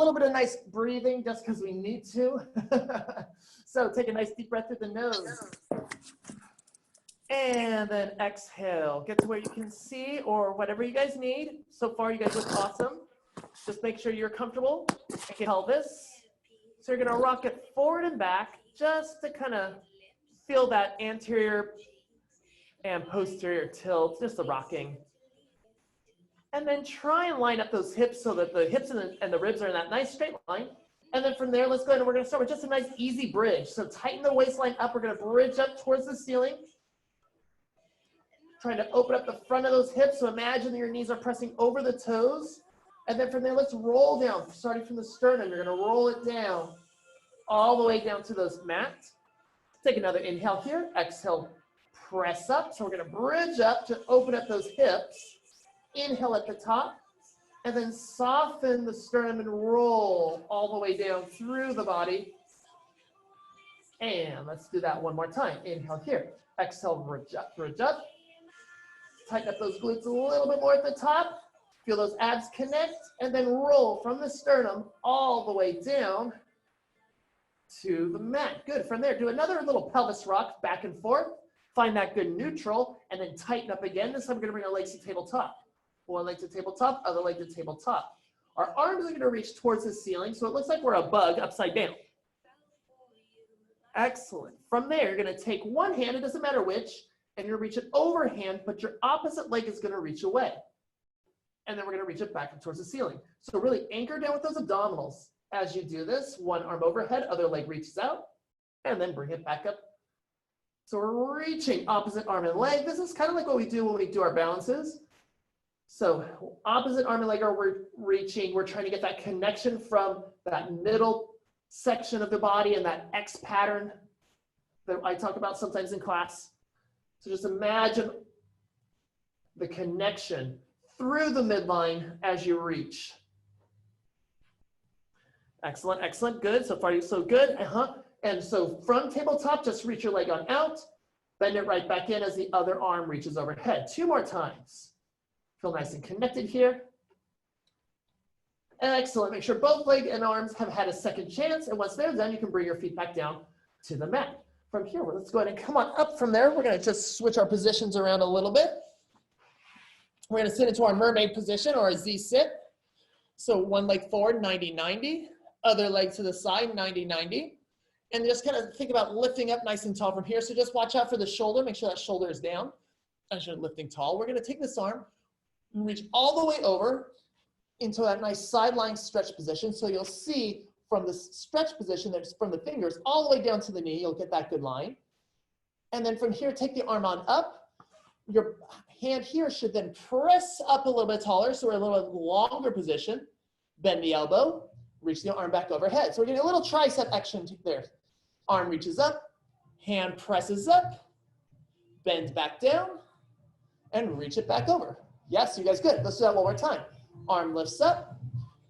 little bit of nice breathing just because we need to. So take a nice deep breath through the nose. And then exhale. Get to where you can see or whatever you guys need. So far, you guys look awesome. Just make sure you're comfortable. Pelvis. So you're going to rock it forward and back just to kind of feel that anterior and posterior tilt, just the rocking. And then try and line up those hips so that the hips and the ribs are in that nice straight line. And then from there, let's go ahead and we're going to start with just a nice easy bridge. So tighten the waistline up. We're going to bridge up towards the ceiling. Trying to open up the front of those hips. So imagine that your knees are pressing over the toes. And then from there, let's roll down. Starting from the sternum, you're going to roll it down all the way down to those mats. Take another inhale here. Exhale, press up. So we're going to bridge up to open up those hips. Inhale at the top, and then soften the sternum and roll all the way down through the body. And let's do that one more time. Inhale here. Exhale, bridge up, bridge up. Tighten up those glutes a little bit more at the top. Feel those abs connect, and then roll from the sternum all the way down to the mat. Good. From there, do another little pelvis rock back and forth. Find that good neutral, and then tighten up again. This time we're going to bring our legs to tabletop. One leg to tabletop, other leg to tabletop. Our arms are going to reach towards the ceiling, so it looks like we're a bug upside down. Excellent. From there, you're going to take one hand, it doesn't matter which, and you're going to reach it overhand, but your opposite leg is going to reach away. And then we're going to reach it back up towards the ceiling. So really anchor down with those abdominals. As you do this, one arm overhead, other leg reaches out, and then bring it back up. So we're reaching opposite arm and leg. This is kind of like what we do when we do our balances. So opposite arm and leg are reaching. We're trying to get that connection from that middle section of the body and that X pattern that I talk about sometimes in class. So just imagine the connection through the midline as you reach. Excellent, excellent, good. So far, so good. And so from tabletop, just reach your leg on out. Bend it right back in as the other arm reaches overhead. 2 more times. Feel nice and connected here. Excellent. Make sure both legs and arms have had a second chance. And once they're done, you can bring your feet back down to the mat. From here, let's go ahead and come on up from there. We're going to just switch our positions around a little bit. We're going to sit into our mermaid position or a Z sit. So one leg forward, 90-90. Other leg to the side, 90-90. And just kind of think about lifting up nice and tall from here. So just watch out for the shoulder. Make sure that shoulder is down as you're lifting tall. We're going to take this arm and reach all the way over into that nice sideline stretch position. So you'll see from the stretch position, there's from the fingers all the way down to the knee, you'll get that good line. And then from here, take the arm on up. Your hand here should then press up a little bit taller, so we're in a little bit longer position. Bend the elbow, reach the arm back overhead. So we're getting a little tricep action there. Arm reaches up, hand presses up, bend back down, and reach it back over. Yes, you guys good. Let's do that one more time. Arm lifts up,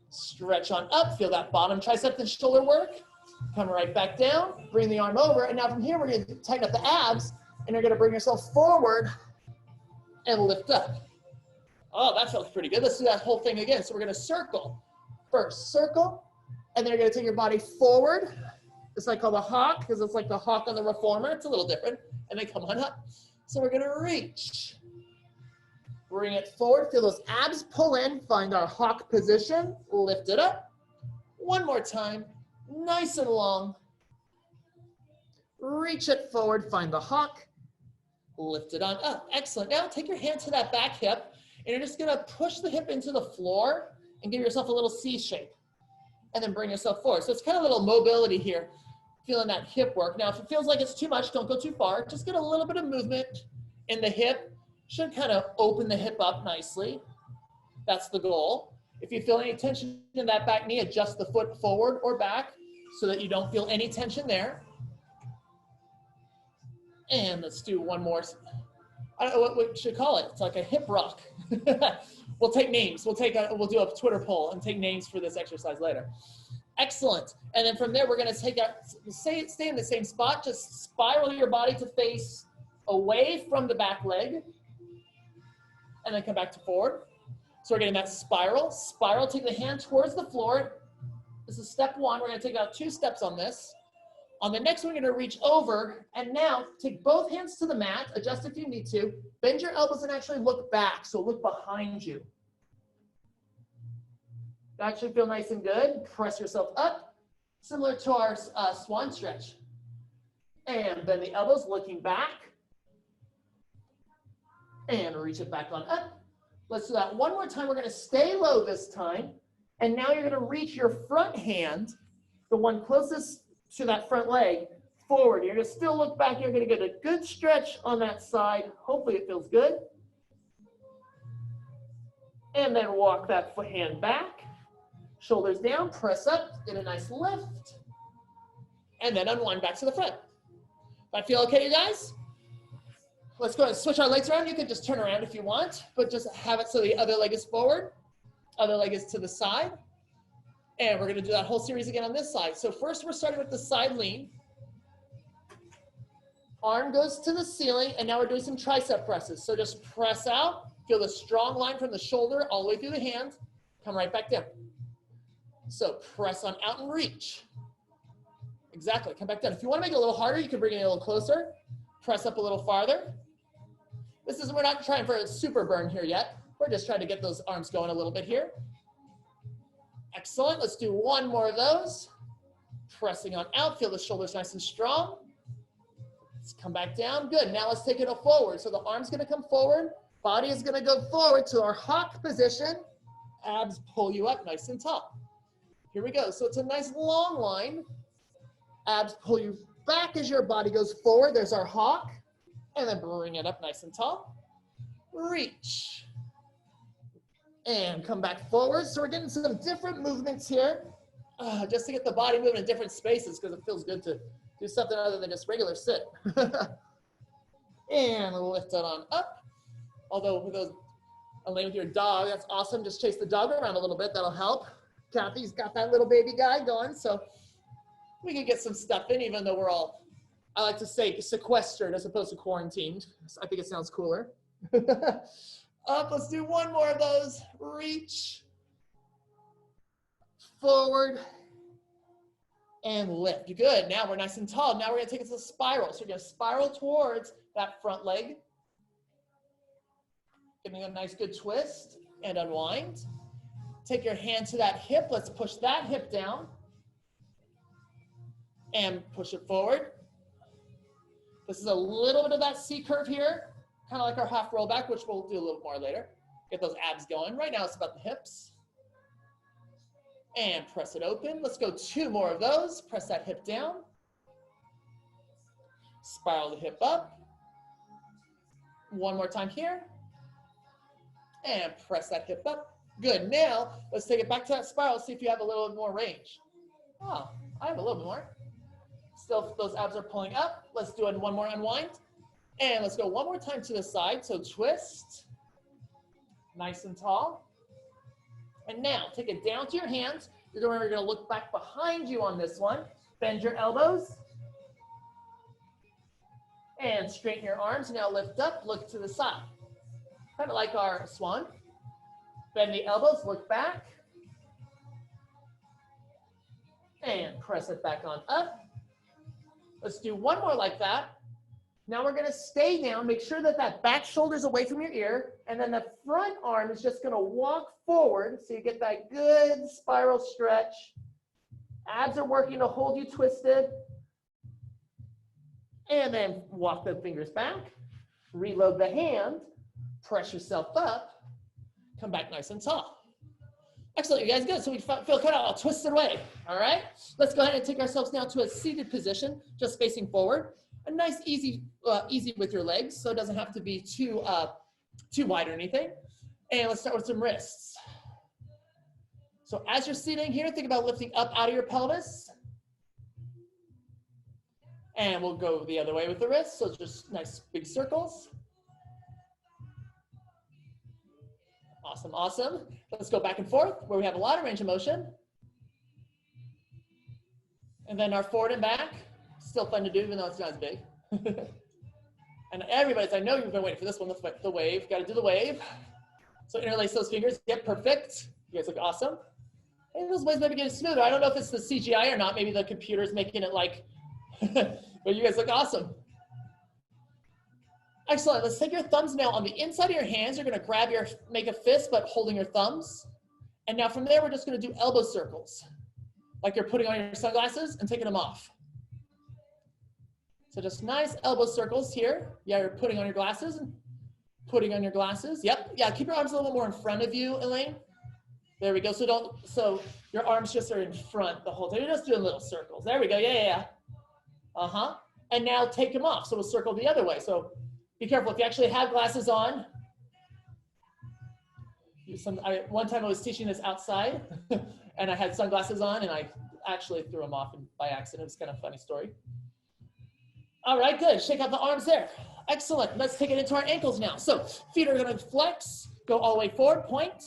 stretch on up, feel that bottom tricep and shoulder work. Come right back down, bring the arm over, and now from here we're going to tighten up the abs, and you're going to bring yourself forward and lift up. Oh, that felt pretty good. Let's do that whole thing again. So we're going to circle. First, circle, and then you're going to take your body forward. It's like called the hawk, because it's like the hawk on the reformer. It's a little different. And then come on up. So we're going to reach. Bring it forward. Feel those abs pull in. Find our hawk position. Lift it up. One more time. Nice and long. Reach it forward. Find the hawk. Lift it on up. Excellent. Now take your hand to that back hip, and you're just going to push the hip into the floor and give yourself a little C shape. And then bring yourself forward. So it's kind of a little mobility here. Feeling that hip work. Now, if it feels like it's too much, don't go too far. Just get a little bit of movement in the hip. Should kind of open the hip up nicely. That's the goal. If you feel any tension in that back knee, adjust the foot forward or back so that you don't feel any tension there. And let's do one more. I don't know what we should call it. It's like a hip rock. We'll take names. We'll do a Twitter poll and take names for this exercise later. Excellent. And then from there, we're going to take out, stay in the same spot. Just spiral your body to face away from the back leg. And then come back to forward. So we're getting that spiral. Spiral, take the hand towards the floor. This is step one. We're going to take out 2 steps on this. On the next one, we're going to reach over, and now take both hands to the mat, adjust if you need to, bend your elbows and actually look back, so look behind you. Actually feel nice and good. Press yourself up, similar to our swan stretch. And bend the elbows, looking back. And reach it back on up. Let's do that one more time. We're going to stay low this time. And now you're going to reach your front hand, the one closest to that front leg, forward. You're going to still look back. You're going to get a good stretch on that side. Hopefully it feels good. And then walk that hand back. Shoulders down, press up, get a nice lift. And then unwind back to the front. That feel okay, you guys? Let's go ahead and switch our legs around. You can just turn around if you want, but just have it so the other leg is forward, other leg is to the side. And we're gonna do that whole series again on this side. So first we're starting with the side lean. Arm goes to the ceiling, and now we're doing some tricep presses. So just press out, feel the strong line from the shoulder all the way through the hand, come right back down. So press on out and reach. Exactly, come back down. If you wanna make it a little harder, you can bring it a little closer, press up a little farther. We're not trying for a super burn here yet. We're just trying to get those arms going a little bit here. Excellent, let's do one more of those. Pressing on out, feel the shoulders nice and strong. Let's come back down, good. Now let's take it forward. So the arm's gonna come forward, body is gonna go forward to our hawk position. Abs pull you up nice and tall. Here we go, so it's a nice long line. Abs pull you back as your body goes forward. There's our hawk. And then bring it up nice and tall. Reach. And come back forward. So we're getting some different movements here, just to get the body moving in different spaces, because it feels good to do something other than just regular sit. And lift it on up. Although with those, laying with your dog, that's awesome. Just chase the dog around a little bit. That'll help. Kathy's got that little baby guy going, so we can get some stuff in, even though we're all, I like to say, sequestered as opposed to quarantined. I think it sounds cooler. Up, let's do one more of those. Reach. Forward. And lift. Good, now we're nice and tall. Now we're gonna take it to the spiral. So we're gonna spiral towards that front leg. Giving a nice good twist and unwind. Take your hand to that hip. Let's push that hip down. And push it forward. This is a little bit of that C curve here, kind of like our half roll back, which we'll do a little more later. Get those abs going. Right now it's about the hips. And press it open. Let's go 2 more of those. Press that hip down. Spiral the hip up. One more time here. And press that hip up. Good. Now let's take it back to that spiral. See if you have a little bit more range. Oh, I have a little bit more. Still, those abs are pulling up. Let's do one more unwind. And let's go one more time to the side. So twist. Nice and tall. And now take it down to your hands. You're going to look back behind you on this one. Bend your elbows. And straighten your arms. Now lift up, look to the side. Kind of like our swan. Bend the elbows, look back. And press it back on up. Let's do one more like that. Now we're gonna stay down, make sure that that back shoulder's away from your ear, and then the front arm is just gonna walk forward so you get that good spiral stretch. Abs are working to hold you twisted. And then walk the fingers back, reload the hand, press yourself up, come back nice and tall. Excellent, you guys, good. So we feel kind of all twisted away, all right? Let's go ahead and take ourselves now to a seated position, just facing forward. A nice, easy with your legs, so it doesn't have to be too wide or anything. And let's start with some wrists. So as you're sitting here, think about lifting up out of your pelvis. And we'll go the other way with the wrists, so just nice big circles. Awesome, awesome. Let's go back and forth where we have a lot of range of motion. And then our forward and back, still fun to do even though it's not as big. And everybody's, I know you've been waiting for this one, the wave, gotta do the wave. So interlace those fingers, yep, perfect. You guys look awesome. Maybe those waves might be getting smoother. I don't know if it's the CGI or not. Maybe the computer's making it like, but you guys look awesome. Excellent. Let's take your thumbs now on the inside of your hands. You're going to grab make a fist, but holding your thumbs. And now from there, we're just going to do elbow circles, like you're putting on your sunglasses and taking them off. So just nice elbow circles here. Yeah, you're putting on your glasses and putting on your glasses. Yep. Yeah, keep your arms a little bit more in front of you, Elaine. There we go. So your arms just are in front the whole time. You're just doing little circles. There we go. Yeah. Uh-huh. And now take them off. So we'll circle the other way. So be careful. If you actually have glasses on, one time I was teaching this outside and I had sunglasses on and I actually threw them off by accident. It was kind of a funny story. All right, good. Shake out the arms there. Excellent. Let's take it into our ankles now. So feet are going to flex, go all the way forward, point,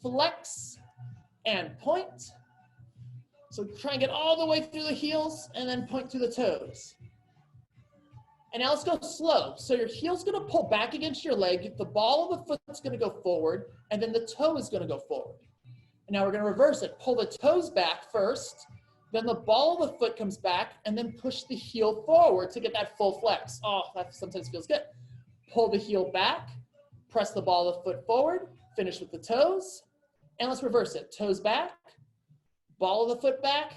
flex, and point. So try and get all the way through the heels and then point through the toes. And now let's go slow. So your heel's going to pull back against your leg. The ball of the foot's going to go forward, and then the toe is going to go forward. And now we're going to reverse it. Pull the toes back first, then the ball of the foot comes back, and then push the heel forward to get that full flex. Oh, that sometimes feels good. Pull the heel back, press the ball of the foot forward, finish with the toes, and let's reverse it. Toes back, ball of the foot back,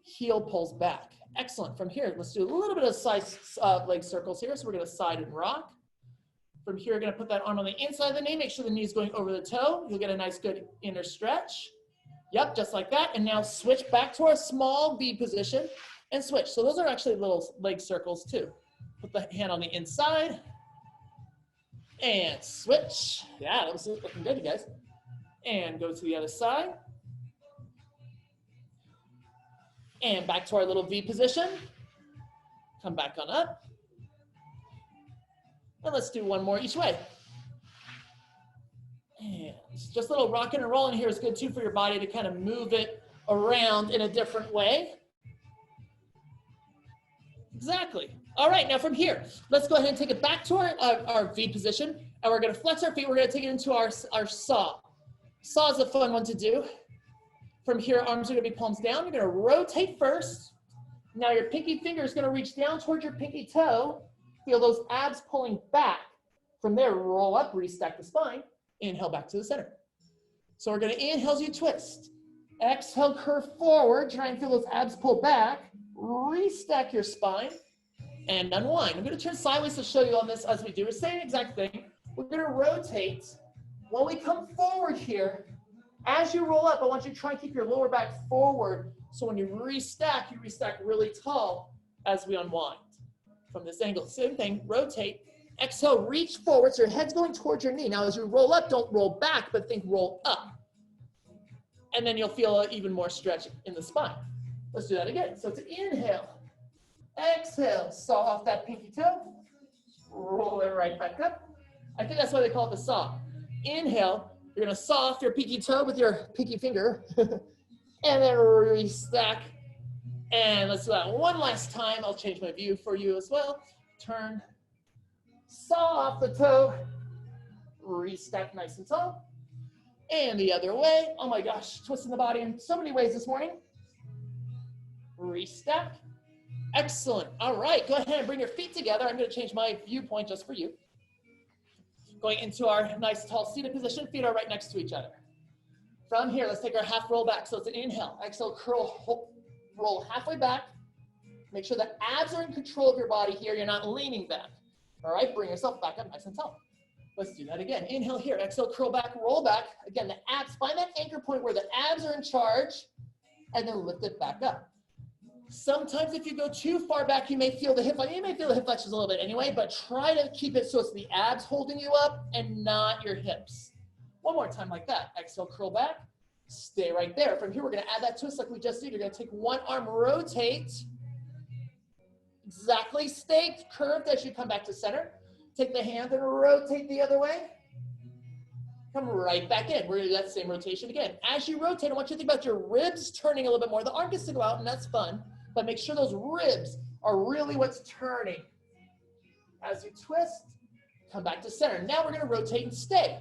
heel pulls back. Excellent. From here, let's do a little bit of side leg circles here. So we're going to side and rock. From here, we're going to put that arm on the inside of the knee. Make sure the knee is going over the toe. You'll get a nice, good inner stretch. Yep, just like that. And now switch back to our small V position and switch. So those are actually little leg circles too. Put the hand on the inside and switch. Yeah, that was looking good, you guys. And go to the other side. And back to our little V position. Come back on up. And let's do one more each way. And just a little rocking and rolling here is good too for your body to kind of move it around in a different way. Exactly. All right, now from here, let's go ahead and take it back to our V position. And we're going to flex our feet. We're going to take it into our saw. Saw is a fun one to do. From here, arms are going to be palms down. You're going to rotate first. Now your pinky finger is going to reach down towards your pinky toe. Feel those abs pulling back. From there, roll up, restack the spine. Inhale back to the center. So we're going to inhale as you twist. Exhale, curve forward. Try and feel those abs pull back. Restack your spine and unwind. I'm going to turn sideways to show you on this as we do the same exact thing. We're going to rotate. When we come forward here, as you roll up, I want you to try and keep your lower back forward. So when you restack really tall as we unwind from this angle. Same thing, rotate. Exhale, reach forward. So your head's going towards your knee. Now as you roll up, don't roll back, but think roll up. And then you'll feel even more stretch in the spine. Let's do that again. So to inhale, exhale, saw off that pinky toe, roll it right back up. I think that's why they call it the saw. Inhale. You're going to saw off your pinky toe with your pinky finger and then restack. And let's do that one last time. I'll change my view for you as well. Turn, saw off the toe, restack nice and tall. And the other way. Oh my gosh, twisting the body in so many ways this morning. Restack. Excellent. All right, go ahead and bring your feet together. I'm going to change my viewpoint just for you. Going into our nice tall seated position, feet are right next to each other. From here, let's take our half roll back. So it's an inhale, exhale, curl, roll halfway back. Make sure the abs are in control of your body here. You're not leaning back. All right, bring yourself back up nice and tall. Let's do that again. Inhale here, exhale, curl back, roll back. Again, the abs, find that anchor point where the abs are in charge and then lift it back up. Sometimes if you go too far back, you may feel the hip flexors. You may feel the hip flexors a little bit anyway, but try to keep it so it's the abs holding you up and not your hips. One more time like that. Exhale, curl back. Stay right there. From here, we're going to add that twist like we just did. You're going to take one arm, rotate. Exactly. Stay curved as you come back to center. Take the hand and rotate the other way. Come right back in. We're going to do that same rotation again. As you rotate, I want you to think about your ribs turning a little bit more. The arm gets to go out, and that's fun. But make sure those ribs are really what's turning. As you twist, come back to center. Now we're going to rotate and stay.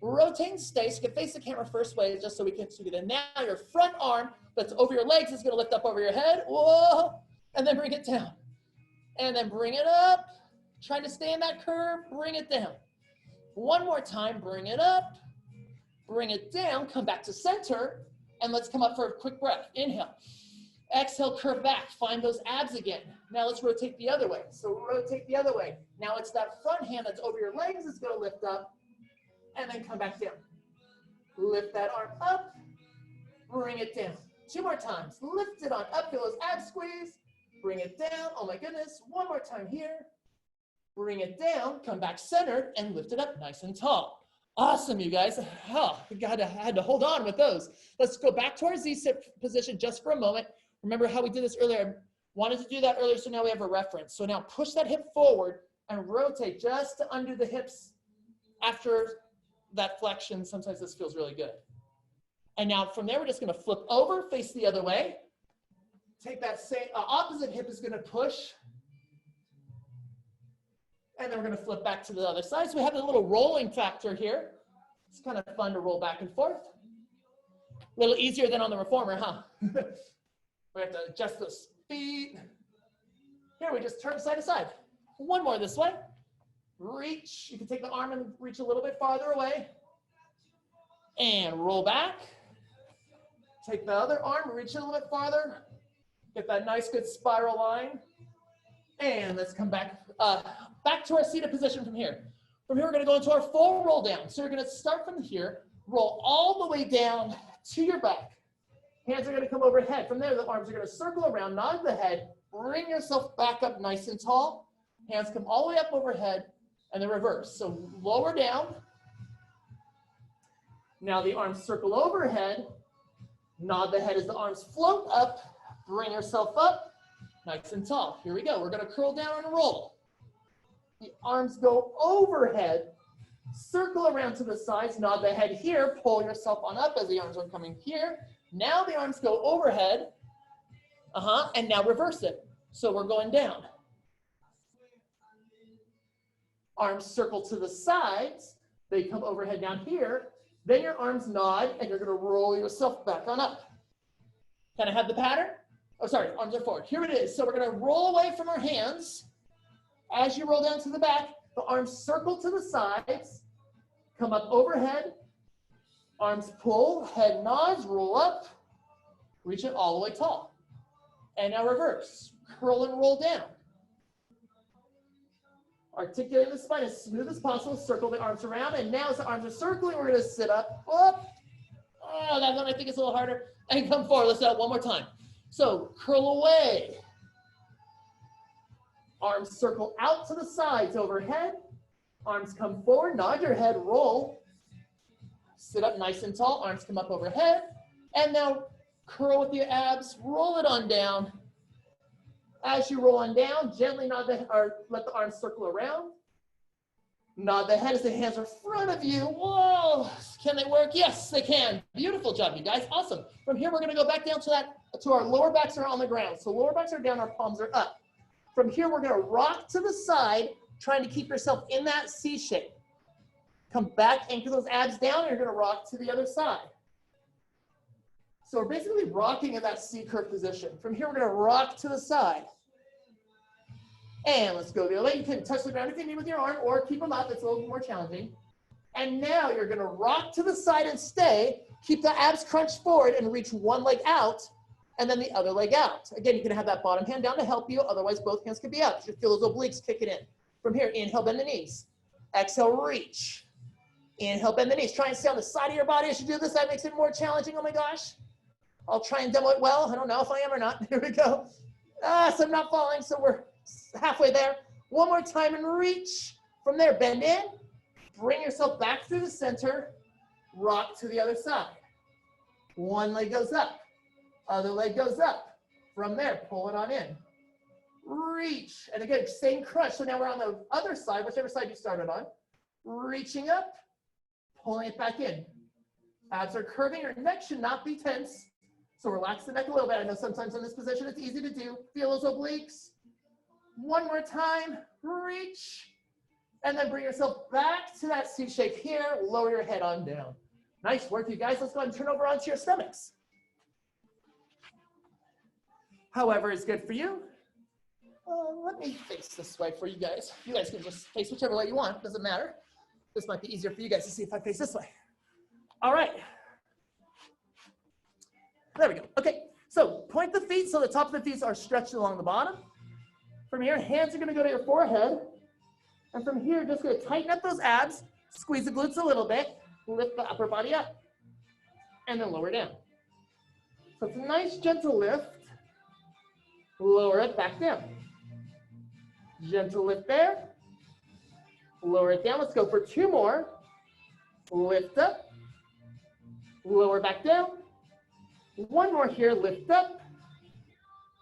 rotate and stay. So you can face the camera first way just so we can see it. And now your front arm that's over your legs is gonna lift up over your head. Whoa, and then bring it down. And then bring it up. Trying to stay in that curve, bring it down. One more time, bring it up, bring it down, come back to center, and let's come up for a quick breath. Inhale. Exhale, curve back, find those abs again. Now let's rotate the other way. So rotate the other way. Now it's that front hand that's over your legs is gonna lift up, and then come back down. Lift that arm up, bring it down. 2 more times, lift it on up, feel those abs squeeze, bring it down, oh my goodness, one more time here. Bring it down, come back centered, and lift it up nice and tall. Awesome, you guys. Oh, I had to hold on with those. Let's go back to our Z-sit position just for a moment. Remember how we did this earlier? I wanted to do that earlier, so now we have a reference. So now push that hip forward and rotate just to under the hips after that flexion. Sometimes this feels really good. And now from there, we're just gonna flip over, face the other way. Take that same, opposite hip is gonna push. And then we're gonna flip back to the other side. So we have a little rolling factor here. It's kind of fun to roll back and forth. A little easier than on the reformer, huh? We have to adjust those feet. Here, we just turn side to side. One more this way. Reach. You can take the arm and reach a little bit farther away. And roll back. Take the other arm, reach a little bit farther. Get that nice, good spiral line. And let's come back, back to our seated position from here. From here, we're gonna go into our full roll down. So you're gonna start from here, roll all the way down to your back. Hands are gonna come overhead. From there, the arms are gonna circle around, nod the head, bring yourself back up nice and tall. Hands come all the way up overhead, and then reverse. So lower down. Now the arms circle overhead, nod the head as the arms float up, bring yourself up, nice and tall. Here we go. We're going to curl down and roll. The arms go overhead, circle around to the sides, nod the head here, pull yourself on up as the arms are coming here. Now the arms go overhead, and now reverse it. So we're going down. Arms circle to the sides. They come overhead down here. Then your arms nod, and you're going to roll yourself back on up. Can I have the pattern? Oh, sorry, arms are forward. Here it is. So we're going to roll away from our hands. As you roll down to the back, the arms circle to the sides, come up overhead, arms pull, head nods, roll up, reach it all the way tall. And now reverse, curl and roll down. Articulating the spine as smooth as possible, circle the arms around, and now as the arms are circling, we're going to sit up. Oh, that one I think is a little harder. And come forward, let's do that one more time. So curl away. Arms circle out to the sides overhead. Arms come forward, nod your head, roll. Sit up nice and tall, arms come up overhead. And now curl with your abs, roll it on down. As you roll on down, gently nod let the arms circle around. Nod the head as the hands are in front of you. Whoa, can they work? Yes, they can. Beautiful job, you guys, awesome. From here, we're gonna go back down to our lower backs are on the ground. So lower backs are down, our palms are up. From here, we're gonna rock to the side, trying to keep yourself in that C shape. Come back, anchor those abs down, and you're gonna rock to the other side. So we're basically rocking in that C curve position. From here, we're gonna rock to the side. And let's go the other way. You can touch the ground if you need with your arm, or keep them up, it's a little more challenging. And now you're gonna rock to the side and stay. Keep the abs crunched forward and reach one leg out, and then the other leg out. Again, you can have that bottom hand down to help you, otherwise both hands can be up. You feel those obliques kicking in. From here, inhale, bend the knees. Exhale, reach. Inhale, bend the knees. Try and stay on the side of your body as you do this. That makes it more challenging, oh my gosh. I'll try and demo it well. I don't know if I am or not. Here we go. So I'm not falling, so we're halfway there. One more time and reach. From there, bend in. Bring yourself back through the center. Rock to the other side. One leg goes up. Other leg goes up. From there, pull it on in. Reach. And again, same crunch. So now we're on the other side, whichever side you started on. Reaching up, pulling it back in. Abs are curving. Your neck should not be tense. So relax the neck a little bit. I know sometimes in this position it's easy to do. Feel those obliques. One more time. Reach. And then bring yourself back to that C shape here. Lower your head on down. Nice work, you guys. Let's go ahead and turn over onto your stomachs. However is good for you. Let me face this way for you guys. You guys can just face whichever way you want. Doesn't matter. This might be easier for you guys to see if I face this way. All right. There we go. Okay. So point the feet so the top of the feet are stretched along the bottom. From here, hands are going to go to your forehead. And from here, just going to tighten up those abs, squeeze the glutes a little bit, lift the upper body up, and then lower down. So it's a nice gentle lift. Lower it back down. Gentle lift there. Lower it down. Let's go for 2 more. Lift up. Lower back down. 1 more here. Lift up.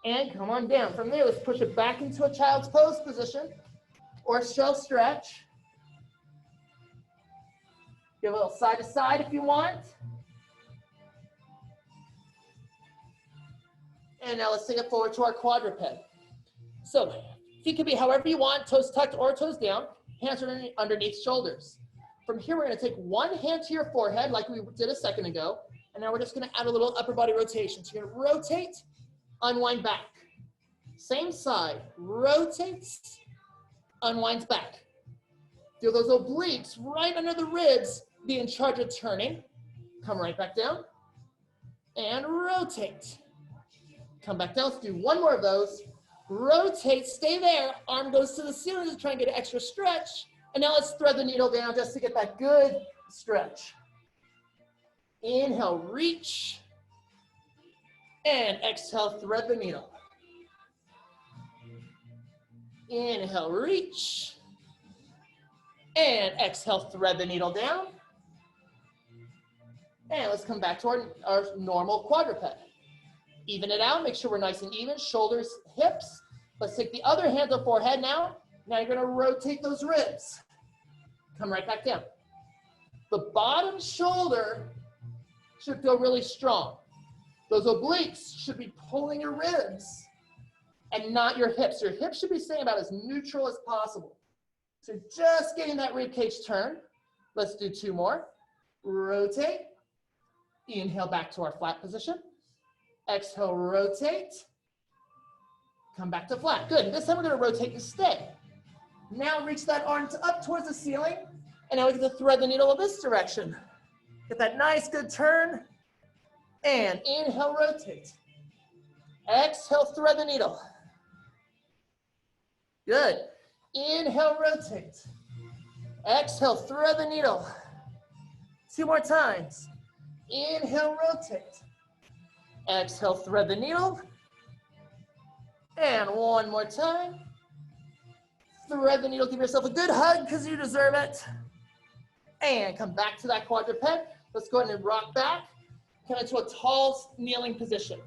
And come on down. From there, let's push it back into a child's pose position or shell stretch. Give a little side to side if you want. And now let's take it forward to our quadruped. So feet can be however you want, toes tucked or toes down, hands are underneath shoulders. From here, we're going to take 1 hand to your forehead like we did a second ago. And now we're just going to add a little upper body rotation. So you're going to rotate, unwind back. Same side, rotates, unwinds back. Feel those obliques right under the ribs be in charge of turning. Come right back down and rotate. Come back down. Let's do 1 more of those. Rotate, stay there. Arm goes to the ceiling to try and get an extra stretch. And now let's thread the needle down just to get that good stretch. Inhale, reach. And exhale, thread the needle. Inhale, reach. And exhale, thread the needle down. And let's come back to our normal quadruped. Even it out, make sure we're nice and even, shoulders, hips. Let's take the other hand to forehead now. Now you're gonna rotate those ribs. Come right back down. The bottom shoulder should feel really strong. Those obliques should be pulling your ribs and not your hips. Your hips should be staying about as neutral as possible. So just getting that rib cage turn. Let's do 2 more. Rotate. Inhale back to our flat position. Exhale, rotate. Come back to flat. Good. This time we're going to rotate and stay. Now reach that arm up towards the ceiling. And now we get to thread the needle in this direction. Get that nice, good turn. And inhale, rotate. Exhale, thread the needle. Good. Inhale, rotate. Exhale, thread the needle. 2 more times. Inhale, rotate. Exhale, thread the needle. And 1 more time. Thread the needle. Give yourself a good hug because you deserve it. And come back to that quadruped. Let's go ahead and rock back. Come into a tall kneeling position.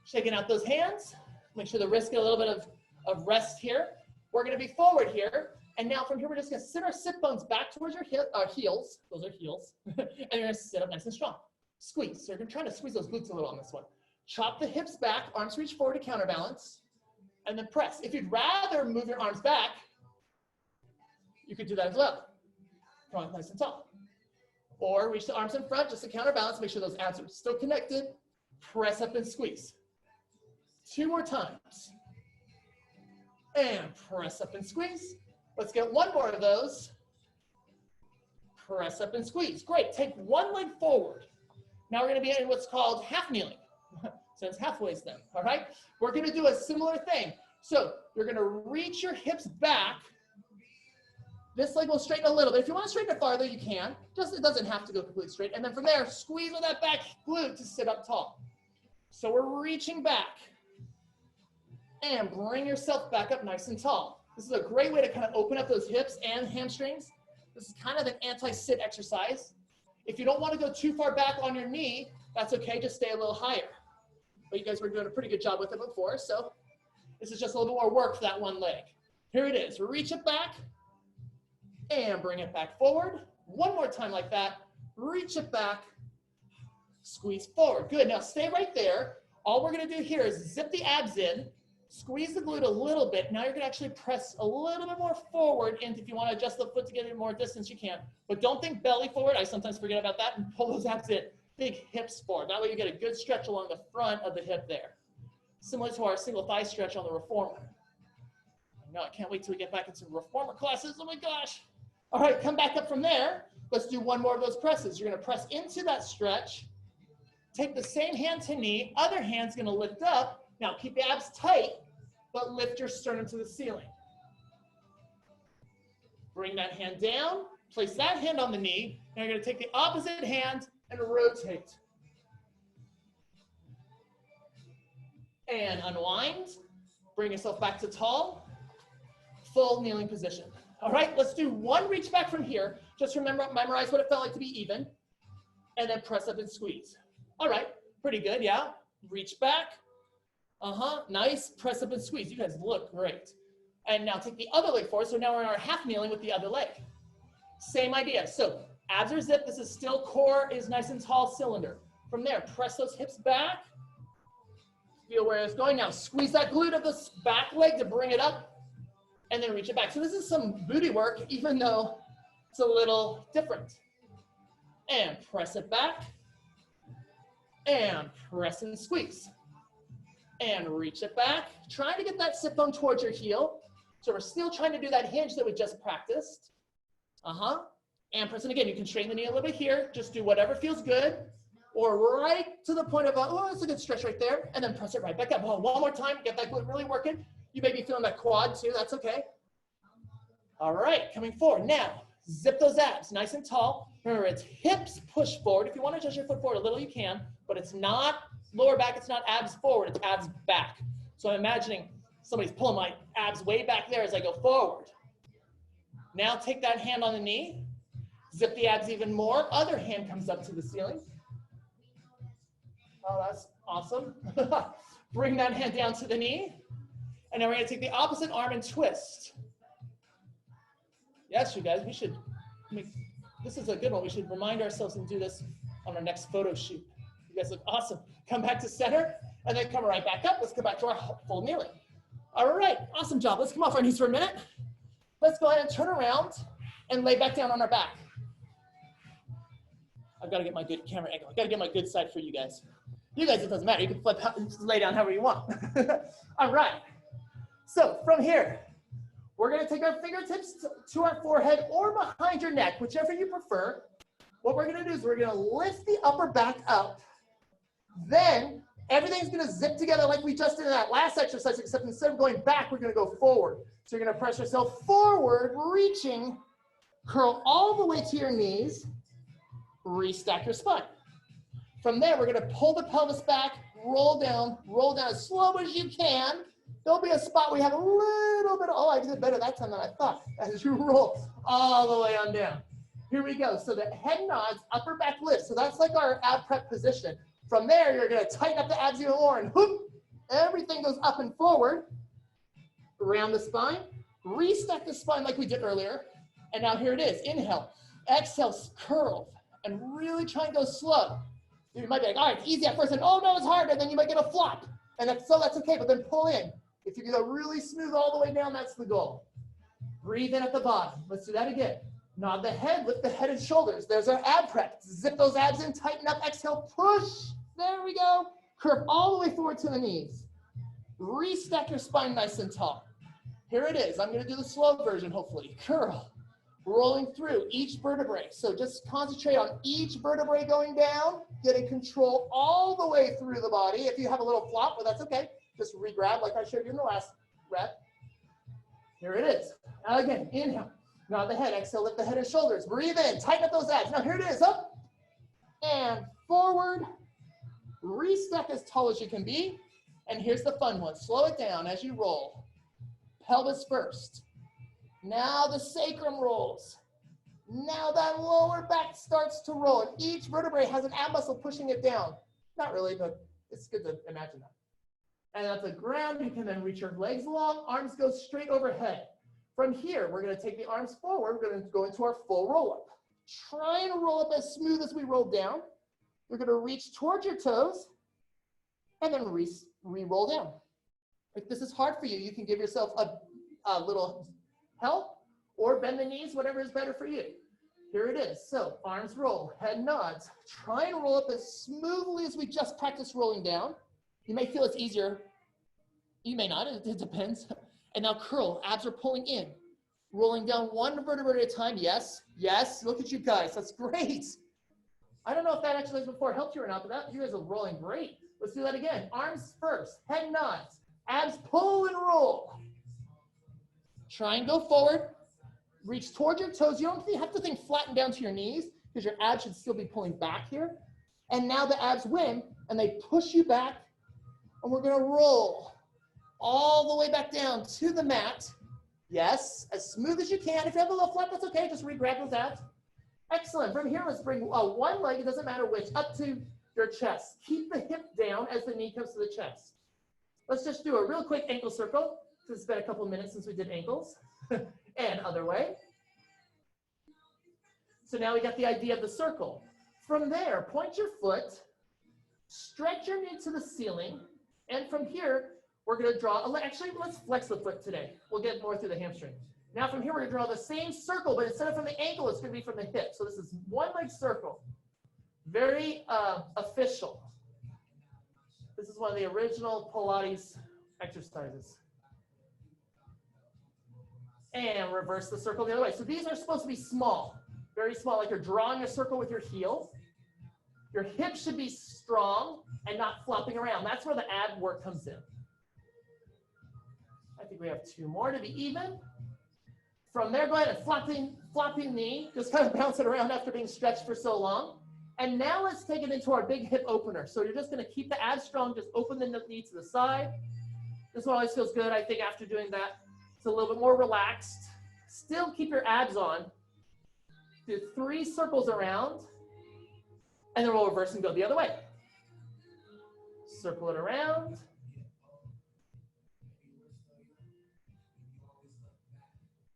Shaking out those hands. Make sure the wrists get a little bit of rest here. We're going to be forward here. And now from here, we're just going to sit our sit bones back towards your heels. Those are heels. And you're going to sit up nice and strong. Squeeze. So you're trying to squeeze those glutes a little on this one. Chop the hips back. Arms reach forward to counterbalance. And then press. If you'd rather move your arms back, you could do that as well. Come on, nice and tall. Or reach the arms in front just to counterbalance. Make sure those abs are still connected. Press up and squeeze. 2 more times. And press up and squeeze. Let's get 1 more of those. Press up and squeeze. Great. Take 1 leg forward. Now we're going to be in what's called half kneeling. So it's halfway then. All right. We're going to do a similar thing. So you're going to reach your hips back. This leg will straighten a little bit. If you want to straighten it farther, you can. Just it doesn't have to go completely straight. And then from there, squeeze with that back glute to sit up tall. So we're reaching back. And bring yourself back up nice and tall. This is a great way to kind of open up those hips and hamstrings. This is kind of an anti-sit exercise. If you don't want to go too far back on your knee, that's okay. Just stay a little higher. But you guys were doing a pretty good job with it before, so this is just a little bit more work for that 1 leg. Here it is. Reach it back and bring it back forward. 1 more time like that. Reach it back. Squeeze forward. Good. Now stay right there. All we're going to do here is zip the abs in Squeeze the glute a little bit. Now you're gonna actually press a little bit more forward, and if you wanna adjust the foot to get more distance, you can. But don't think belly forward. I sometimes forget about that, and pull those abs in. Big hips forward. That way you get a good stretch along the front of the hip there. Similar to our single thigh stretch on the reformer. No, I can't wait till we get back into reformer classes. Oh my gosh. All right, come back up from there. Let's do one more of those presses. You're gonna press into that stretch. Take the same hand to knee. Other hand's gonna lift up. Now keep the abs tight, but lift your sternum to the ceiling. Bring that hand down. Place that hand on the knee. Now you're gonna take the opposite hand and rotate. And unwind. Bring yourself back to tall. Full kneeling position. All right, let's do one reach back from here. Just remember, memorize what it felt like to be even. And then press up and squeeze. All right, pretty good, yeah. Reach back. Nice. Press up and squeeze. You guys look great. And now take the other leg forward. So now we're in our half kneeling with the other leg. Same idea. So abs are zipped. This is still core is nice and tall cylinder. From there, press those hips back. Feel where it's going. Now squeeze that glute of this back leg to bring it up. And then reach it back. So this is some booty work, even though it's a little different. And press it back. And press and squeeze. And reach it back. Trying to get that sit bone towards your heel. So we're still trying to do that hinge that we just practiced. And press it again. You can straighten the knee a little bit here. Just do whatever feels good. Or right to the point of, oh, that's a good stretch right there. And then press it right back up. One more time. Get that glute really working. You may be feeling that quad too. That's okay. All right, coming forward. Now, zip those abs nice and tall. Remember, it's hips push forward. If you want to adjust your foot forward a little, you can. But it's not lower back. It's not abs forward. It's abs back. So I'm imagining somebody's pulling my abs way back there as I go forward. Now take that hand on the knee. Zip the abs even more. Other hand comes up to the ceiling. Oh, that's awesome. Bring that hand down to the knee. And now we're going to take the opposite arm and twist. Yes, you guys, we should make, this is a good one. We should remind ourselves and do this on our next photo shoot. You guys look awesome. Come back to center and then come right back up. Let's come back to our full kneeling. All right, awesome job. Let's come off our knees for a minute. Let's go ahead and turn around and lay back down on our back. I've got to get my good camera angle. I've got to get my good side for you guys. You guys, it doesn't matter. You can flip, lay down however you want. All right. So from here, we're going to take our fingertips to our forehead or behind your neck, whichever you prefer. What we're going to do is we're going to lift the upper back up. Then everything's going to zip together like we just did in that last exercise, except instead of going back, we're going to go forward. So you're going to press yourself forward, reaching, curl all the way to your knees, restack your spine. From there, we're going to pull the pelvis back, roll down as slow as you can. There'll be a spot where you have a little bit of, oh, I did better that time than I thought, as you roll all the way on down. Here we go. So the head nods, upper back lift. So that's like our ab prep position. From there, you're going to tighten up the abs even more, and whoop, everything goes up and forward, around the spine, restack the spine like we did earlier. And now here it is. Inhale, exhale, curl, and really try and go slow. You might be like, all right, it's easy at first, and oh no, it's hard, and then you might get a flop. And that's okay, but then pull in. If you go really smooth all the way down, that's the goal. Breathe in at the bottom. Let's do that again. Nod the head, lift the head and shoulders. There's our ab prep. Zip those abs in, tighten up, exhale, push. There we go. Curve all the way forward to the knees. Restack your spine nice and tall. Here it is. I'm going to do the slow version, hopefully. Curl, rolling through each vertebrae. So just concentrate on each vertebrae going down, getting control all the way through the body. If you have a little flop, well, that's okay. Just re-grab like I showed you in the last rep. Here it is. Now again, inhale, nod the head, exhale, lift the head and shoulders. Breathe in, tighten up those abs. Now here it is, up and forward. Restack as tall as you can be. And here's the fun one. Slow it down as you roll. Pelvis first. Now the sacrum rolls. Now that lower back starts to roll. And each vertebrae has an ab muscle pushing it down. Not really, but it's good to imagine that. And at the ground, you can then reach your legs long, arms go straight overhead. From here, we're going to take the arms forward. We're going to go into our full roll-up. Try and roll up as smooth as we roll down. You're going to reach towards your toes and then re-roll down. If this is hard for you, you can give yourself a little help or bend the knees, whatever is better for you. Here it is. So arms roll, head nods. Try and roll up as smoothly as we just practiced rolling down. You may feel it's easier. You may not, it depends. And now curl, abs are pulling in. Rolling down one vertebrae at a time. Yes, yes, look at you guys, that's great. I don't know if that exercise before helped you or not, but you guys are rolling great. Let's do that again. Arms first, head nods, abs pull and roll. Try and go forward. Reach towards your toes. You don't have to think flatten down to your knees because your abs should still be pulling back here. And now the abs win and they push you back and we're gonna roll all the way back down to the mat. Yes, as smooth as you can. If you have a little flat, that's okay. Just re-grab those abs. Excellent. From here, let's bring one leg, it doesn't matter which, up to your chest. Keep the hip down as the knee comes to the chest. Let's just do a real quick ankle circle. It's been a couple of minutes since we did ankles. And other way. So now we got the idea of the circle. From there, point your foot, stretch your knee to the ceiling, and from here, we're going to draw, actually, let's flex the foot today. We'll get more through the hamstring. Now from here, we're going to draw the same circle, but instead of from the ankle, it's going to be from the hip. So this is one leg circle. Very official. This is one of the original Pilates exercises. And reverse the circle the other way. So these are supposed to be small, very small, like you're drawing a circle with your heels. Your hips should be strong and not flopping around. That's where the ab work comes in. I think we have two more to be even. From there, go ahead and flopping knee, just kind of bounce it around after being stretched for so long. And now let's take it into our big hip opener. So you're just gonna keep the abs strong, just open the knee to the side. This one always feels good, I think, after doing that. It's a little bit more relaxed. Still keep your abs on. Do 3 circles around, and then we'll reverse and go the other way. Circle it around.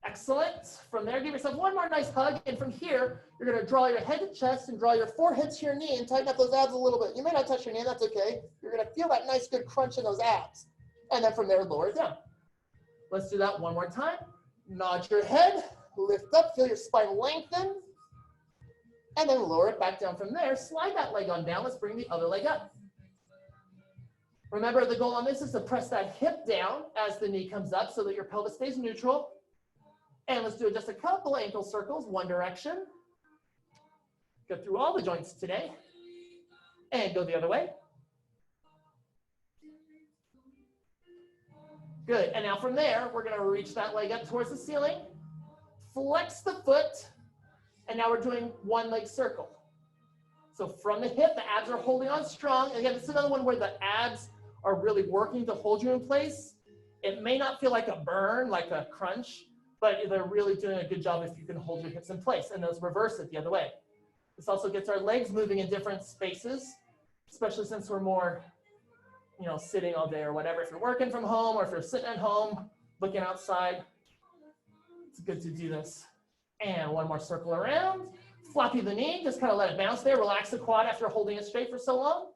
Excellent. From there, give yourself one more nice hug, and from here, you're gonna draw your head to chest and draw your forehead to your knee and tighten up those abs a little bit. You may not touch your knee, that's okay. You're gonna feel that nice good crunch in those abs. And then from there, lower it down. Let's do that one more time. Nod your head, lift up, feel your spine lengthen, and then lower it back down from there. Slide that leg on down. Let's bring the other leg up. Remember, the goal on this is to press that hip down as the knee comes up so that your pelvis stays neutral. And let's do just a couple ankle circles, one direction. Go through all the joints today. And go the other way. Good, and now from there, we're gonna reach that leg up towards the ceiling, flex the foot, and now we're doing one leg circle. So from the hip, the abs are holding on strong. And again, this is another one where the abs are really working to hold you in place. It may not feel like a burn, like a crunch, but they're really doing a good job if you can hold your hips in place. And those reverse it the other way. This also gets our legs moving in different spaces, especially since we're more sitting all day or whatever. If you're working from home or if you're sitting at home, looking outside, it's good to do this. And one more circle around. Floppy the knee, just kind of let it bounce there. Relax the quad after holding it straight for so long.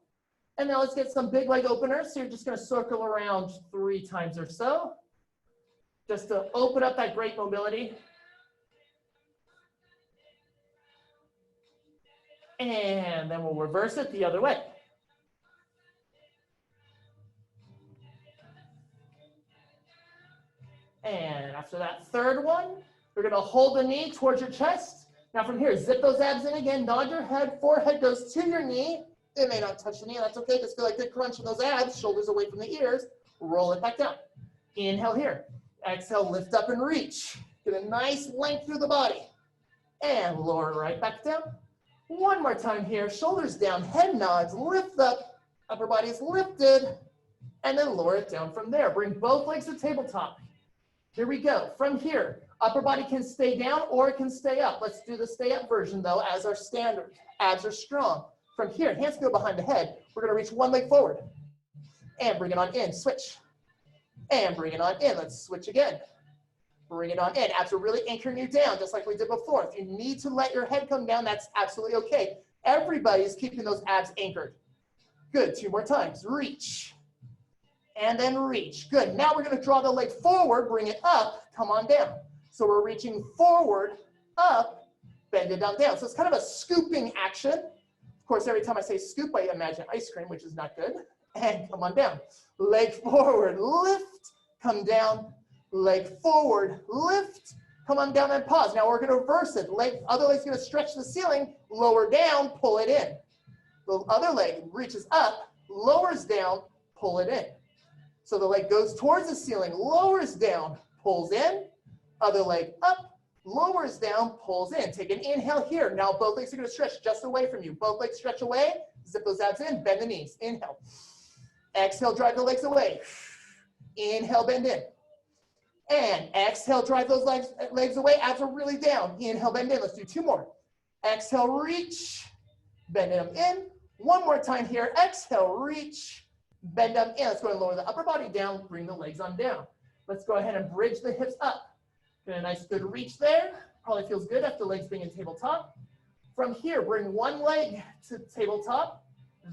And now let's get some big leg openers. So you're just gonna circle around 3 times or so, just to open up that great mobility. And then we'll reverse it the other way. And after that third one, you're gonna hold the knee towards your chest. Now from here, zip those abs in again, nod your head, forehead goes to your knee. It may not touch the knee, that's okay. Just feel like good crunch in those abs, shoulders away from the ears. Roll it back down. Inhale here. Exhale, lift up and reach. Get a nice length through the body. And lower right back down. One more time here, shoulders down, head nods, lift up, upper body is lifted, and then lower it down from there. Bring both legs to tabletop. Here we go. From here, upper body can stay down or it can stay up. Let's do the stay up version though as our standard. Abs are strong. From here, hands go behind the head. We're gonna reach one leg forward. And bring it on in, switch. And bring it on in, let's switch again. Bring it on in. Abs are really anchoring you down just like we did before. If you need to let your head come down, that's absolutely okay. Everybody is keeping those abs anchored. Good, 2 more times. Reach. and then reach. Good. Now we're going to draw the leg forward, bring it up, come on down. So we're reaching forward, up, bend it down, down. So it's kind of a scooping action. Of course, every time I say scoop, I imagine ice cream, which is not good. And come on down. Leg forward, lift, come down. Leg forward, lift, come on down and pause. Now we're going to reverse it. Other leg's going to stretch the ceiling, lower down, pull it in. The other leg reaches up, lowers down, pull it in. So the leg goes towards the ceiling, lowers down, pulls in. Other leg up, lowers down, pulls in. Take an inhale here. Now both legs are going to stretch just away from you. Both legs stretch away. Zip those abs in, bend the knees. Inhale. Exhale, drive the legs away. Inhale, bend in. And exhale, drive those legs away. Abs are really down. Inhale, bend in. Let's do 2 more. Exhale, reach. Bend them in. 1 more time here. Exhale, reach. Bend them in. Let's go and lower the upper body down. Bring the legs on down. Let's go ahead and bridge the hips up. Get a nice good reach there. Probably feels good after legs being in tabletop. From here, bring one leg to tabletop,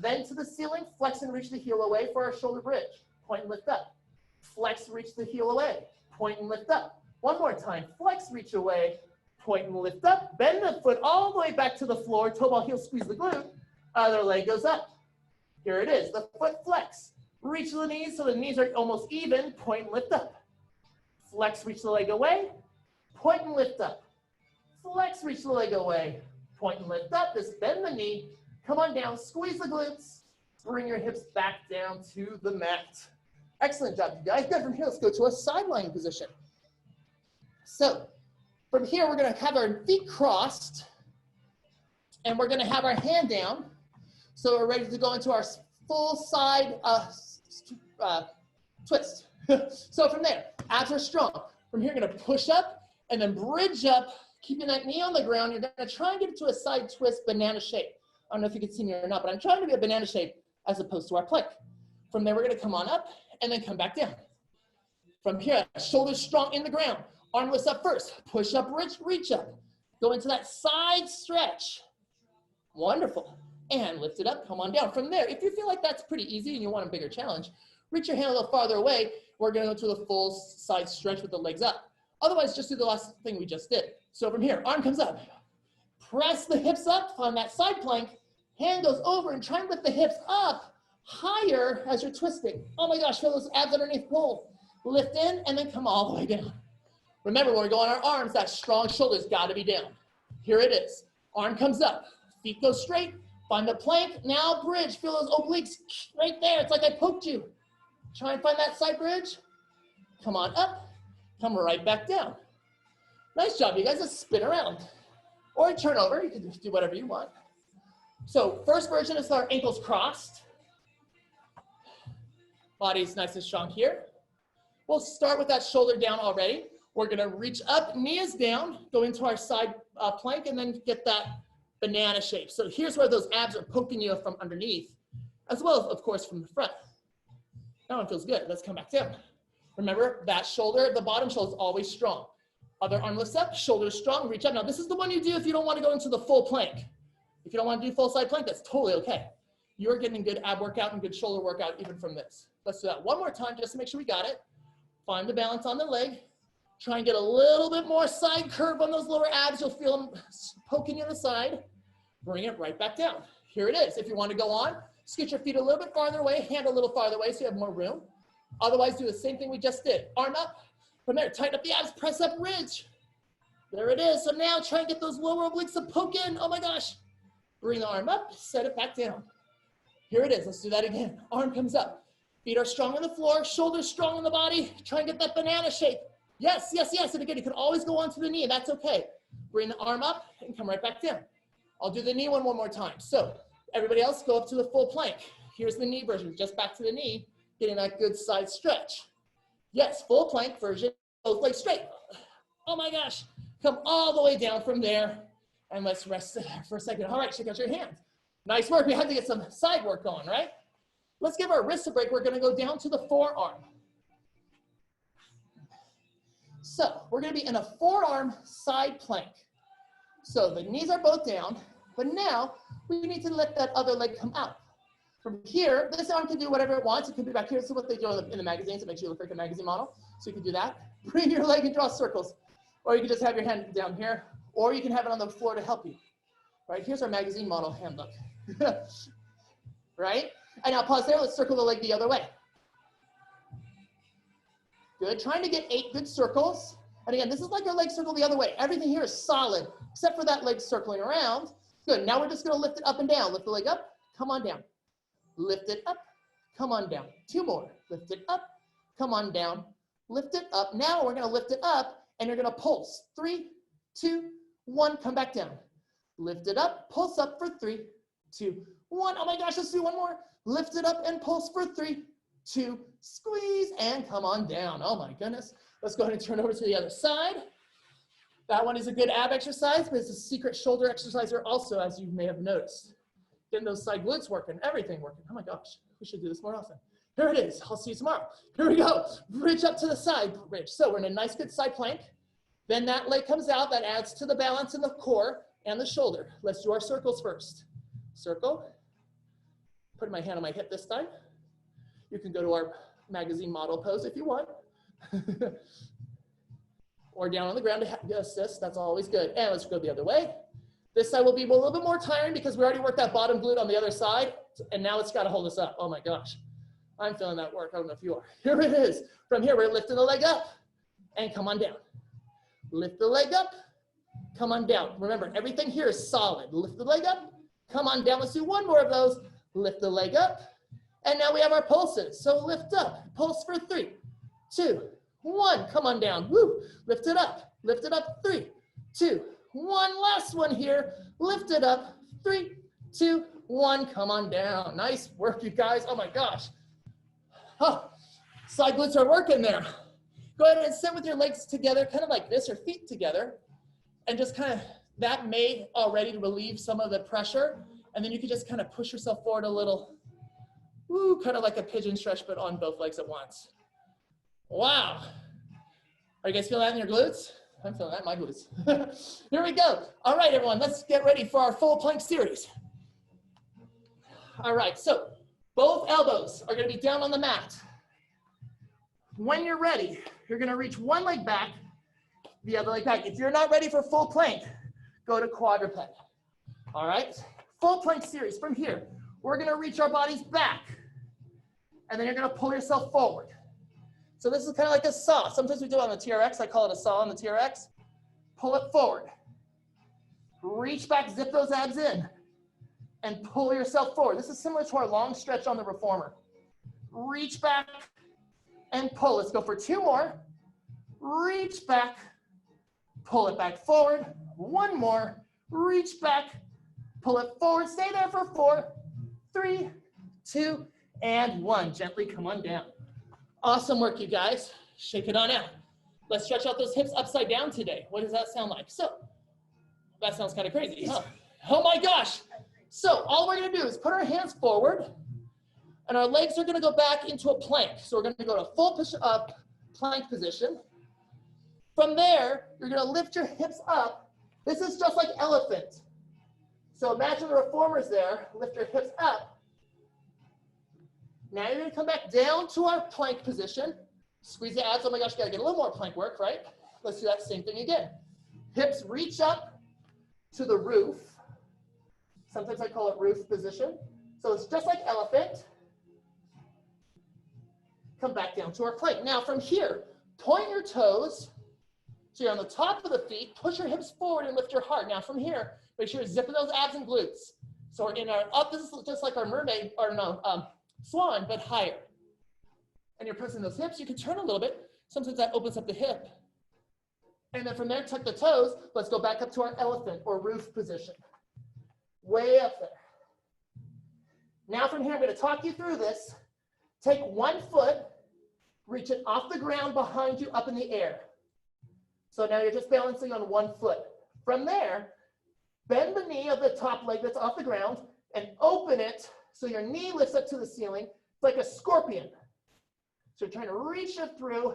then to the ceiling. Flex and reach the heel away for our shoulder bridge. Point and lift up. Flex, reach the heel away. Point and lift up. 1 more time. Flex, reach away. Point and lift up. Bend the foot all the way back to the floor. Toe ball heel, squeeze the glute. Other leg goes up. Here it is. The foot flex. Reach the knees so the knees are almost even. Point and lift up. Flex, reach the leg away. Point and lift up. Flex, reach the leg away. Point and lift up. Just bend the knee. Come on down. Squeeze the glutes. Bring your hips back down to the mat. Excellent job, you guys. Good. From here, let's go to a side lying position. So from here, we're going to have our feet crossed, and we're going to have our hand down. So we're ready to go into our full side twist. So from there, abs are strong. From here, you're going to push up and then bridge up, keeping that knee on the ground. You're going to try and get it to a side twist banana shape. I don't know if you can see me or not, but I'm trying to be a banana shape as opposed to our plank. From there, we're going to come on up and then come back down. From here, shoulders strong in the ground. Arm lifts up first. Push up, reach up. Go into that side stretch. Wonderful. And lift it up, come on down. From there, if you feel like that's pretty easy and you want a bigger challenge, reach your hand a little farther away. We're going to go to the full side stretch with the legs up. Otherwise, just do the last thing we just did. So from here, arm comes up. Press the hips up on that side plank. Hand goes over and try and lift the hips up higher as you're twisting. Oh my gosh, feel those abs underneath, pull. Lift in and then come all the way down. Remember, when we go on our arms, that strong shoulder's got to be down. Here it is. Arm comes up. Feet go straight. Find the plank. Now bridge. Feel those obliques right there. It's like I poked you. Try and find that side bridge. Come on up. Come right back down. Nice job, you guys. Let's spin around. Or turn over. You can do whatever you want. So first version is our ankles crossed. Body's nice and strong here. We'll start with that shoulder down already. We're going to reach up, knee is down, go into our side plank, and then get that banana shape. So here's where those abs are poking you from underneath, as well as, of course, from the front. That one feels good. Let's come back down. Remember, that shoulder, the bottom shoulder is always strong. Other arm lifts up, shoulders strong, reach up. Now, this is the one you do if you don't want to go into the full plank. If you don't want to do full side plank, that's totally okay. You're getting good ab workout and good shoulder workout even from this. Let's do that one more time just to make sure we got it. Find the balance on the leg. Try and get a little bit more side curve on those lower abs. You'll feel them poking you in the side. Bring it right back down. Here it is. If you want to go on, scoot your feet a little bit farther away, hand a little farther away so you have more room. Otherwise, do the same thing we just did. Arm up. From there, tighten up the abs, press up, ridge. There it is. So now try and get those lower obliques to poke in. Oh my gosh. Bring the arm up, set it back down. Here it is. Let's do that again. Arm comes up. Feet are strong on the floor, shoulders strong on the body. Try and get that banana shape. Yes, yes, yes. And again, you can always go onto the knee. That's okay. Bring the arm up and come right back down. I'll do the knee one more time. So everybody else go up to the full plank. Here's the knee version. Just back to the knee, getting that good side stretch. Yes, full plank version. Both legs straight. Oh my gosh. Come all the way down from there. And let's rest for a second. All right, shake out your hands. Nice work. We had to get some side work going, right? Let's give our wrists a break. We're going to go down to the forearm. So we're going to be in a forearm side plank. So the knees are both down, but now we need to let that other leg come out. From here, this arm can do whatever it wants. It could be back here. This is what they do in the magazines. It makes you look like a magazine model. So you can do that. Bring your leg and draw circles. Or you can just have your hand down here. Or you can have it on the floor to help you. Right? Here's our magazine model handbook. Right? And now pause there. Let's circle the leg the other way. Good. Trying to get 8 good circles. And again, this is like our leg circle the other way. Everything here is solid, except for that leg circling around. Good. Now we're just going to lift it up and down. Lift the leg up. Come on down. Lift it up. Come on down. 2 more. Lift it up. Come on down. Lift it up. Now we're going to lift it up, and you're going to pulse. 3, 2, 1. Come back down. Lift it up. Pulse up for 3, 2, 1. Oh my gosh, let's do one more. Lift it up and pulse for 3, 2, squeeze, and come on down. Oh my goodness. Let's go ahead and turn over to the other side. That one is a good ab exercise, but it's a secret shoulder exerciser also, as you may have noticed. Getting those side glutes working, everything working. Oh my gosh, we should do this more often. Here it is. I'll see you tomorrow. Here we go. Reach up to the side, bridge. So we're in a nice good side plank. Then that leg comes out. That adds to the balance in the core and the shoulder. Let's do our circles first. Circle. Putting my hand on my hip this time. You can go to our magazine model pose if you want. Or down on the ground to assist. That's always good. And let's go the other way. This side will be a little bit more tiring because we already worked that bottom glute on the other side. And now it's got to hold us up. Oh my gosh. I'm feeling that work. I don't know if you are. Here it is. From here, we're lifting the leg up and come on down. Lift the leg up. Come on down. Remember, everything here is solid. Lift the leg up. Come on down. Let's do one more of those. Lift the leg up. And now we have our pulses. So lift up. Pulse for 3, 2, 1. Come on down. Woo. Lift it up. Lift it up. 3, 2, 1. Last one here. Lift it up. 3, 2, 1. Come on down. Nice work, you guys. Oh my gosh. Oh, side glutes are working there. Go ahead and sit with your legs together, kind of like this, or feet together. And just kind of, that may already relieve some of the pressure. And then you can just kind of push yourself forward a little. Woo, kind of like a pigeon stretch, but on both legs at once. Wow. Are you guys feeling that in your glutes? I'm feeling that in my glutes. Here we go. All right, everyone, let's get ready for our full plank series. All right, so both elbows are going to be down on the mat. When you're ready, you're going to reach one leg back, the other leg back. If you're not ready for full plank, go to quadruped. All right, full plank series. From here, we're going to reach our bodies back, and then you're going to pull yourself forward. So this is kind of like a saw. Sometimes we do it on the TRX. I call it a saw on the TRX. Pull it forward. Reach back, zip those abs in, and pull yourself forward. This is similar to our long stretch on the reformer. Reach back and pull. Let's go for 2 more. Reach back, pull it back forward. 1 more. Reach back, pull it forward. Stay there for 4, 3, 2, and 1. Gently come on down. Awesome work, you guys. Shake it on out. Let's stretch out those hips upside down today. What does that sound like? So, that sounds kind of crazy, huh? Oh my gosh. So, all we're going to do is put our hands forward, and our legs are going to go back into a plank. So, we're going to go to full push up plank position. From there, you're going to lift your hips up. This is just like elephant. So, imagine the reformers there. Lift your hips up. Now you're going to come back down to our plank position. Squeeze the abs. Oh my gosh, got to get a little more plank work, right? Let's do that same thing again. Hips reach up to the roof. Sometimes I call it roof position. So it's just like elephant. Come back down to our plank. Now from here, point your toes. So you're on the top of the feet. Push your hips forward and lift your heart. Now from here, make sure you're zipping those abs and glutes. So we're in our up. This is just like our mermaid, or no, swan, but higher. And you're pressing those hips. You can turn a little bit. Sometimes that opens up the hip. And then from there, tuck the toes. Let's go back up to our elephant or roof position. Way up there. Now from here, I'm going to talk you through this. Take 1 foot, reach it off the ground behind you up in the air. So now you're just balancing on 1 foot. From there, bend the knee of the top leg that's off the ground and open it so your knee lifts up to the ceiling. It's like a scorpion. So you're trying to reach it through,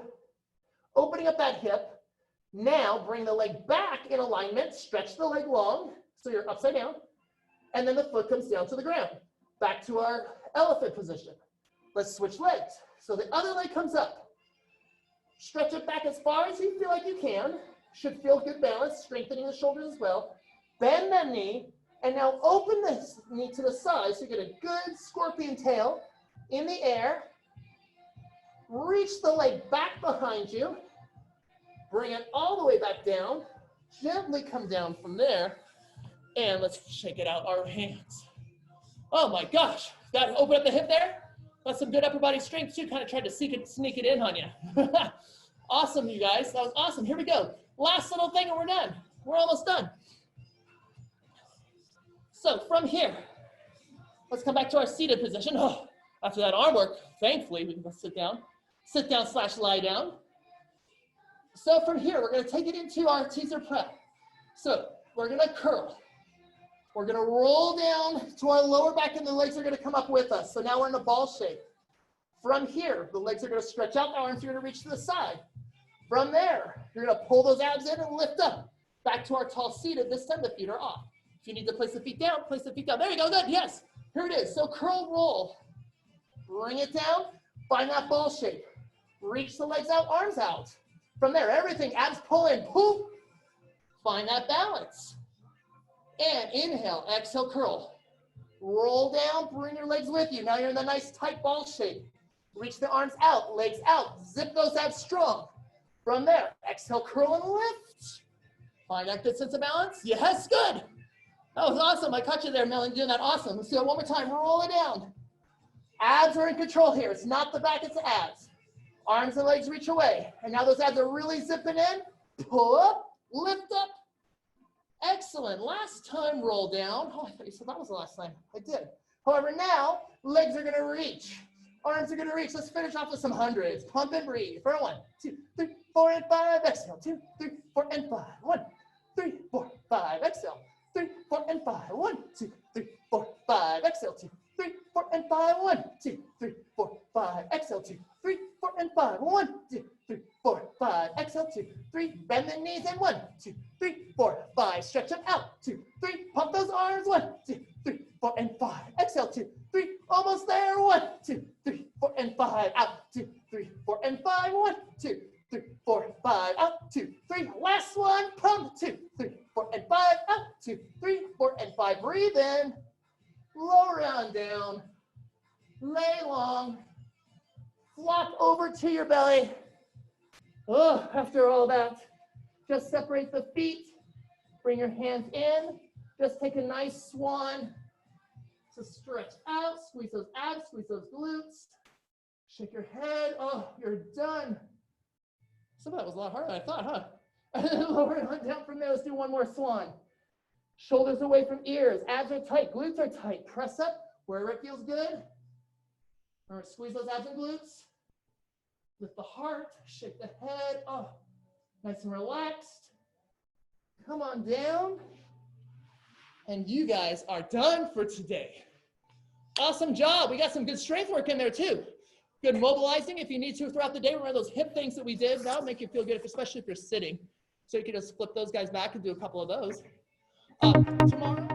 opening up that hip. Now bring the leg back in alignment, stretch the leg long, so you're upside down, and then the foot comes down to the ground. Back to our elephant position. Let's switch legs. So the other leg comes up. Stretch it back as far as you feel like you can. Should feel good balance, strengthening the shoulders as well. Bend that knee, and now open the knee to the side so you get a good scorpion tail in the air. Reach the leg back behind you. Bring it all the way back down. Gently come down from there. And let's shake it out, our hands. Oh my gosh, that open up the hip there? That's some good upper body strength too. Kind of tried to sneak it in on you. Awesome, you guys. That was awesome. Here we go. Last little thing and we're done. We're almost done. So from here, let's come back to our seated position. Oh, after that arm work, thankfully, we can sit down. Sit down / lie down. So from here, we're going to take it into our teaser prep. So we're going to curl. We're going to roll down to our lower back and the legs are going to come up with us. So now we're in a ball shape. From here, the legs are going to stretch out, the arms are going to reach to the side. From there, you're going to pull those abs in and lift up. Back to our tall seated. This time the feet are off. If you need to place the feet down, place the feet down. There you go, good, yes. Here it is. So curl, roll. Bring it down, find that ball shape. Reach the legs out, arms out. From there, everything, abs pull in, poof. Find that balance. And inhale, exhale, curl. Roll down, bring your legs with you. Now you're in the nice tight ball shape. Reach the arms out, legs out. Zip those abs strong. From there, exhale, curl and lift. Find that good sense of balance. Yes, good. That was awesome. I caught you there, Melanie, doing that. Awesome. Let's do it one more time. Roll it down. Abs are in control here. It's not the back, it's the abs. Arms and legs reach away. And now those abs are really zipping in. Pull up, lift up. Excellent. Last time, roll down. Oh, I thought you said that was the last time. I did. However, now, legs are going to reach. Arms are going to reach. Let's finish off with some hundreds. Pump and breathe. For 1, 2, 3, 4, and 5. Exhale. 2, 3, 4, and 5. 1, 3, 4, 5. Exhale. 3, 4, and 5. 1, 2, 3, 4, 5. Exhale. 2, 3, 4, and 5. 1, 2, 3, 4, 5. Exhale. 2, 3, 4, and 5. 1, 2, 3, 4, 5. Exhale. 2, 3. Bend the knees and 1, 2, 3, 4, 5. Stretch them out. 2, 3. Pump those arms. 1, 2, 3, 4, and 5. Exhale. 2, 3. Almost there. 1, 2, 3, 4, and 5. Out. 2, 3, 4, and 5. 1, 2, 3, 4, 5. Out. 2, 3. Last one. Pump. 2, 3, 4, and 5. Out. 2, 3, 4, and 5. Breathe in. Lower on down. Lay long. Flop over to your belly. Oh, after all that, just separate the feet. Bring your hands in. Just take a nice swan. So stretch out, squeeze those abs, squeeze those glutes. Shake your head. Oh, you're done. Some of that was a lot harder than I thought, huh? And then lower it down from there. Let's do one more swan. Shoulders away from ears. Abs are tight. Glutes are tight. Press up wherever it feels good. Or squeeze those abs and glutes. Lift the heart. Shake the head. Oh, nice and relaxed. Come on down. And you guys are done for today. Awesome job. We got some good strength work in there too. Good mobilizing if you need to throughout the day. Remember those hip things that we did? That'll make you feel good, especially if you're sitting. So you can just flip those guys back and do a couple of those. Tomorrow.